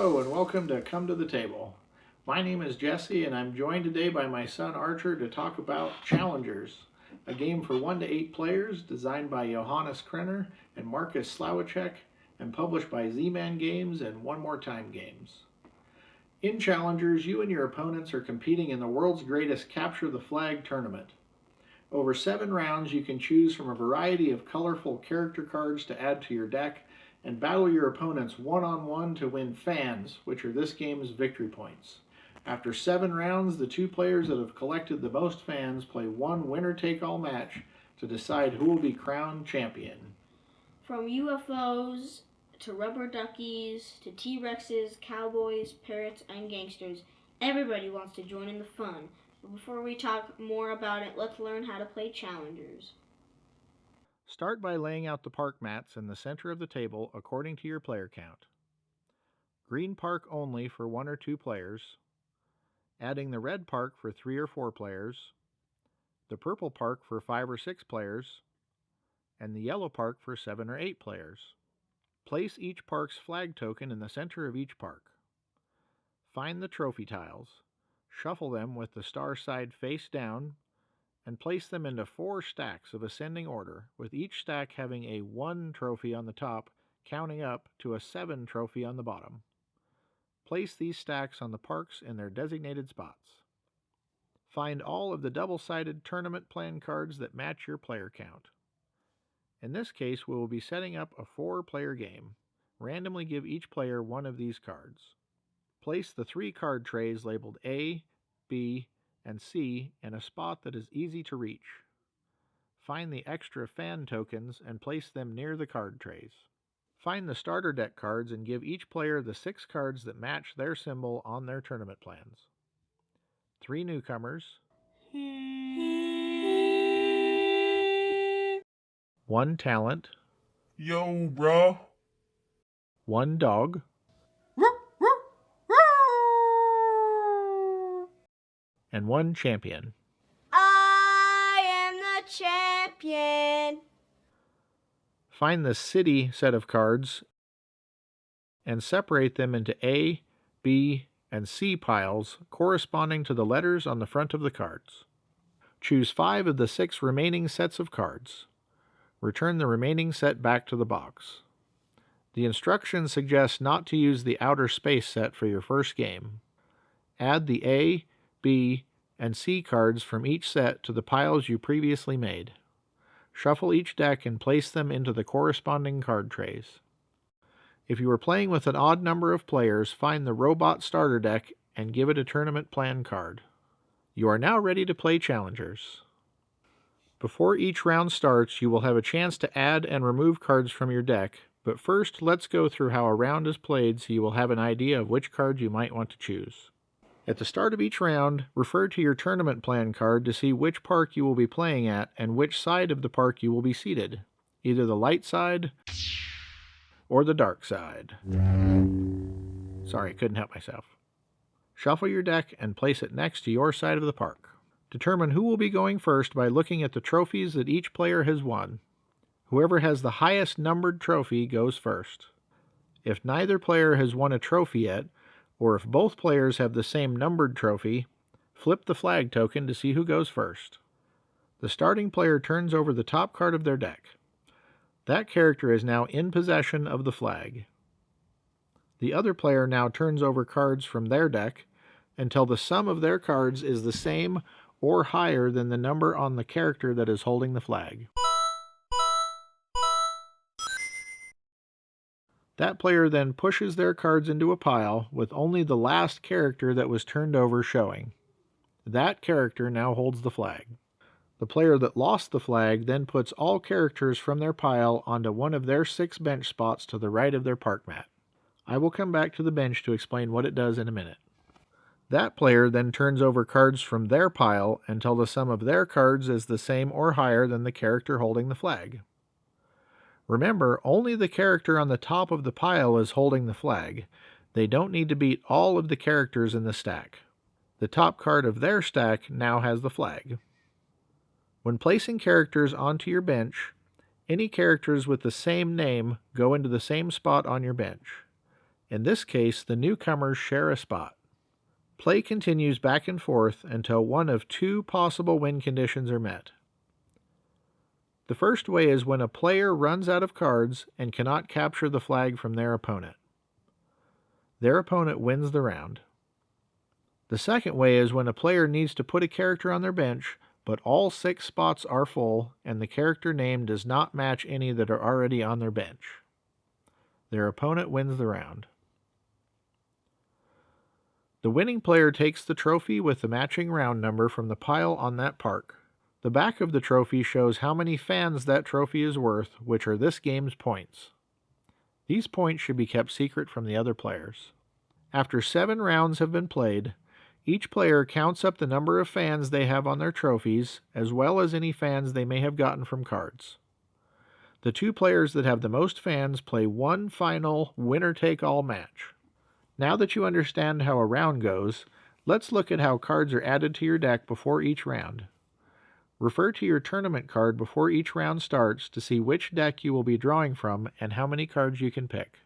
Hello and welcome to Come to the Table. My name is Jesse and I'm joined today by my son Archer to talk about Challengers, a game for 1 to 8 players designed by Johannes Krenner and Marcus Slawacek and published by Z-Man Games and One More Time Games. In Challengers, you and your opponents are competing in the world's greatest Capture the Flag tournament. Over 7 rounds, you can choose from a variety of colorful character cards to add to your deck and battle your opponents one-on-one to win fans, which are this game's victory points. After 7 rounds, the 2 players that have collected the most fans play one winner-take-all match to decide who will be crowned champion. From UFOs to rubber duckies to T-Rexes, cowboys, parrots, and gangsters, everybody wants to join in the fun. But before we talk more about it, let's learn how to play Challengers. Start by laying out the park mats in the center of the table according to your player count. Green park only for 1 or 2 players, adding the red park for 3 or 4 players, the purple park for 5 or 6 players, and the yellow park for 7 or 8 players. Place each park's flag token in the center of each park. Find the trophy tiles, shuffle them with the star side face down, and place them into 4 stacks of ascending order, with each stack having a 1 trophy on the top, counting up to a 7 trophy on the bottom. Place these stacks on the parks in their designated spots. Find all of the double-sided tournament plan cards that match your player count. In this case, we will be setting up a 4-player game. Randomly give each player 1 of these cards. Place the 3 card trays labeled A, B, and C in a spot that is easy to reach. Find the extra fan tokens and place them near the card trays. Find the starter deck cards and give each player the 6 cards that match their symbol on their tournament plans. 3 newcomers, 1 talent, Yo, bro. 1 dog, and 1 champion. I am the champion! Find the city set of cards and separate them into A, B, and C piles corresponding to the letters on the front of the cards. Choose 5 of the 6 remaining sets of cards. Return the remaining set back to the box. The instructions suggest not to use the outer space set for your first game. Add the A, B, and C cards from each set to the piles you previously made. Shuffle each deck and place them into the corresponding card trays. If you are playing with an odd number of players, find the robot starter deck and give it a tournament plan card. You are now ready to play Challengers. Before each round starts, you will have a chance to add and remove cards from your deck, but first let's go through how a round is played so you will have an idea of which cards you might want to choose. At the start of each round, refer to your tournament plan card to see which park you will be playing at and which side of the park you will be seated, either the light side or the dark side. Sorry, couldn't help myself. Shuffle your deck and place it next to your side of the park. Determine who will be going first by looking at the trophies that each player has won. Whoever has the highest numbered trophy goes first. If neither player has won a trophy yet, or if both players have the same numbered trophy, flip the flag token to see who goes first. The starting player turns over the top card of their deck. That character is now in possession of the flag. The other player now turns over cards from their deck until the sum of their cards is the same or higher than the number on the character that is holding the flag. That player then pushes their cards into a pile with only the last character that was turned over showing. That character now holds the flag. The player that lost the flag then puts all characters from their pile onto one of their 6 bench spots to the right of their park mat. I will come back to the bench to explain what it does in a minute. That player then turns over cards from their pile until the sum of their cards is the same or higher than the character holding the flag. Remember, only the character on the top of the pile is holding the flag. They don't need to beat all of the characters in the stack. The top card of their stack now has the flag. When placing characters onto your bench, any characters with the same name go into the same spot on your bench. In this case, the newcomers share a spot. Play continues back and forth until one of two possible win conditions are met. The first way is when a player runs out of cards and cannot capture the flag from their opponent. Their opponent wins the round. The second way is when a player needs to put a character on their bench, but all 6 spots are full and the character name does not match any that are already on their bench. Their opponent wins the round. The winning player takes the trophy with the matching round number from the pile on that park. The back of the trophy shows how many fans that trophy is worth, which are this game's points. These points should be kept secret from the other players. After 7 rounds have been played, each player counts up the number of fans they have on their trophies, as well as any fans they may have gotten from cards. The 2 players that have the most fans play one final winner-take-all match. Now that you understand how a round goes, let's look at how cards are added to your deck before each round. Refer to your tournament card before each round starts to see which deck you will be drawing from and how many cards you can pick.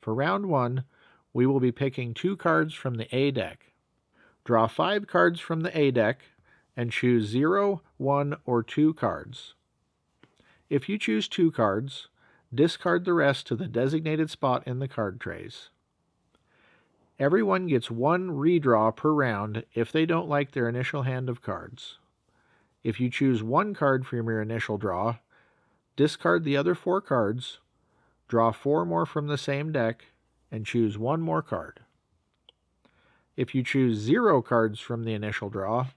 For round 1, we will be picking 2 cards from the A deck. Draw 5 cards from the A deck and choose 0, 1, or 2 cards. If you choose 2 cards, discard the rest to the designated spot in the card trays. Everyone gets 1 redraw per round if they don't like their initial hand of cards. If you choose 1 card from your initial draw, discard the other 4 cards, draw 4 more from the same deck, and choose 1 more card. If you choose 0 cards from the initial draw,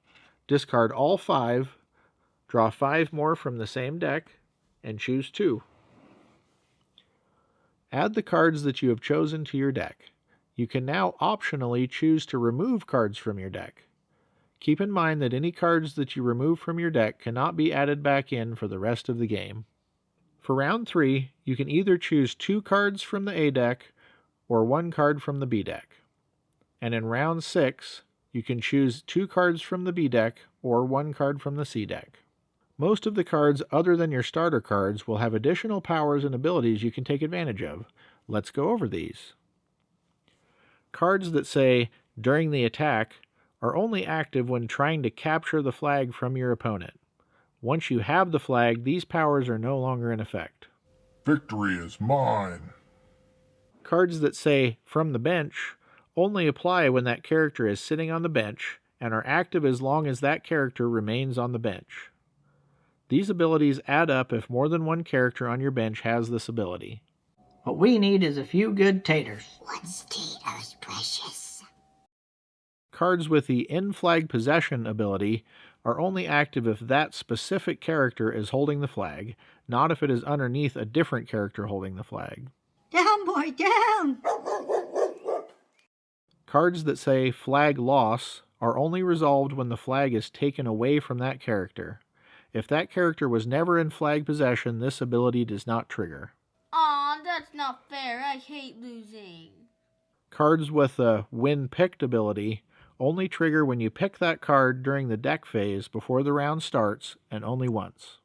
discard all 5, draw 5 more from the same deck, and choose 2. Add the cards that you have chosen to your deck. You can now optionally choose to remove cards from your deck. Keep in mind that any cards that you remove from your deck cannot be added back in for the rest of the game. For round 3, you can either choose 2 cards from the A deck or 1 card from the B deck. And in round 6, you can choose 2 cards from the B deck or 1 card from the C deck. Most of the cards other than your starter cards will have additional powers and abilities you can take advantage of. Let's go over these. Cards that say, during the attack, are only active when trying to capture the flag from your opponent. Once you have the flag, these powers are no longer in effect. Victory is mine. Cards that say, from the bench, only apply when that character is sitting on the bench and are active as long as that character remains on the bench. These abilities add up if more than 1 character on your bench has this ability. What we need is a few good taters. What's taters, precious? Cards with the in-flag possession ability are only active if that specific character is holding the flag, not if it is underneath a different character holding the flag. Down, boy, down! Cards that say flag loss are only resolved when the flag is taken away from that character. If that character was never in flag possession, this ability does not trigger. Aw, that's not fair. I hate losing. Cards with a win picked ability only trigger when you pick that card during the deck phase before the round starts, and only once.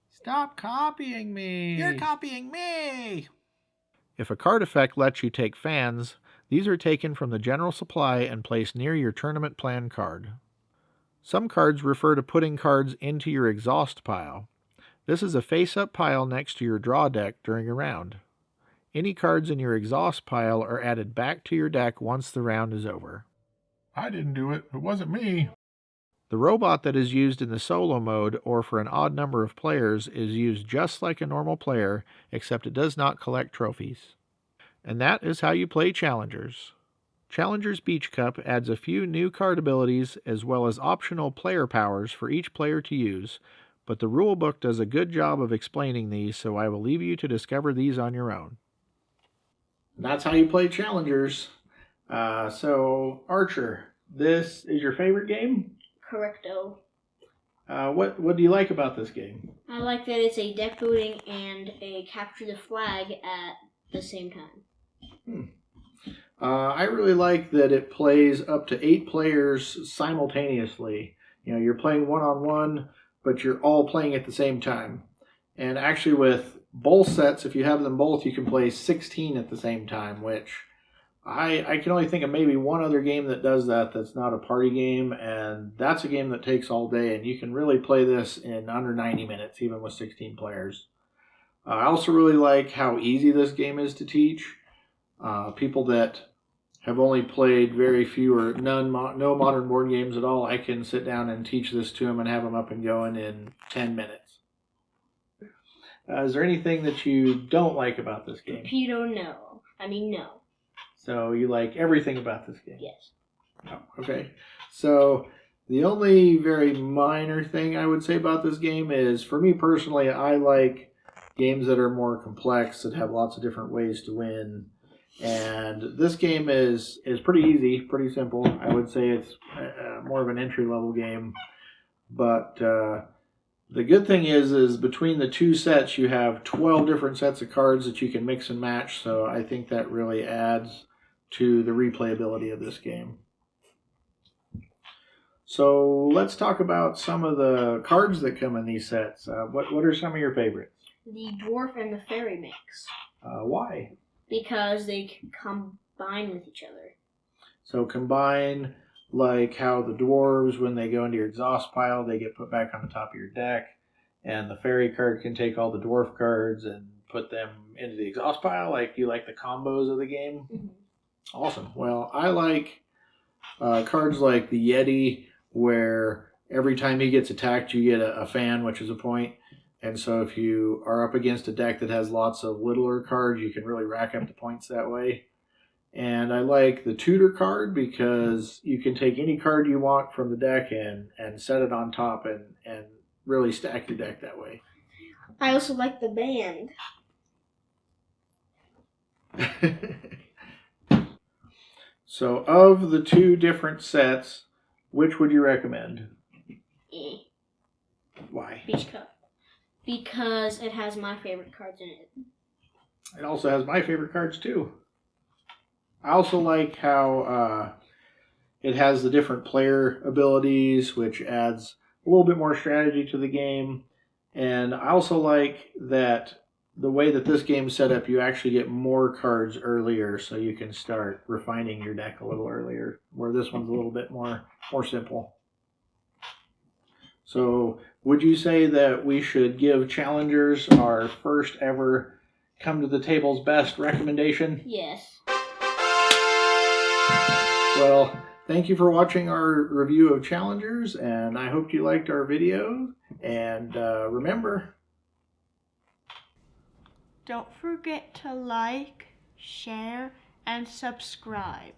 Stop copying me. You're copying me. If a card effect lets you take fans, these are taken from the general supply and placed near your tournament plan card. Some cards refer to putting cards into your exhaust pile. This is a face-up pile next to your draw deck during a round. Any cards in your exhaust pile are added back to your deck once the round is over. I didn't do it. It wasn't me. The robot that is used in the solo mode or for an odd number of players is used just like a normal player, except it does not collect trophies. And that is how you play Challengers. Challengers Beach Cup adds a few new card abilities as well as optional player powers for each player to use, but the rulebook does a good job of explaining these, so I will leave you to discover these on your own. That's how you play Challengers. So, Archer, this is your favorite game? Correcto. What do you like about this game? I like that it's a deck building and a capture the flag at the same time. I really like that it plays up to 8 players simultaneously. You know, you're playing one-on-one, but you're all playing at the same time. And actually with both sets, if you have them both, you can play 16 at the same time, which I can only think of maybe one other game that does that that's not a party game, and that's a game that takes all day, and you can really play this in under 90 minutes, even with 16 players. I also really like how easy this game is to teach. People that have only played very few or no modern board games at all, I can sit down and teach this to them and have them up and going in 10 minutes. Is there anything that you don't like about this game? No. So you like everything about this game? Yes. Oh, okay. So the only very minor thing I would say about this game is, for me personally, I like games that are more complex, that have lots of different ways to win. And this game is pretty easy, pretty simple. I would say it's more of an entry-level game. But the good thing is between the two sets, you have 12 different sets of cards that you can mix and match. So I think that really adds to the replayability of this game. So let's talk about some of the cards that come in these sets. What are some of your favorites? The dwarf and the fairy mix. Why? Because they can combine with each other. So combine, like how the dwarves, when they go into your exhaust pile, they get put back on the top of your deck. And the fairy card can take all the dwarf cards and put them into the exhaust pile. Like, you like the combos of the game? Mm-hmm. Awesome. Well, I like cards like the Yeti, where every time he gets attacked, you get a fan, which is a point. And so if you are up against a deck that has lots of littler cards, you can really rack up the points that way. And I like the tutor card because you can take any card you want from the deck and set it on top and really stack your deck that way. I also like the band. So of the two different sets, which would you recommend? Why? Beach Cup. Because it has my favorite cards in it. It also has my favorite cards too. I also like how it has the different player abilities, which adds a little bit more strategy to the game. And I also like that the way that this game's set up, you actually get more cards earlier, so you can start refining your deck a little earlier, where this one's a little bit more simple. So would you say that we should give challengers our first ever come to the table's best recommendation? Yes. Well, thank you for watching our review of challengers, and I hope you liked our video. And remember, don't forget to like, share, and subscribe.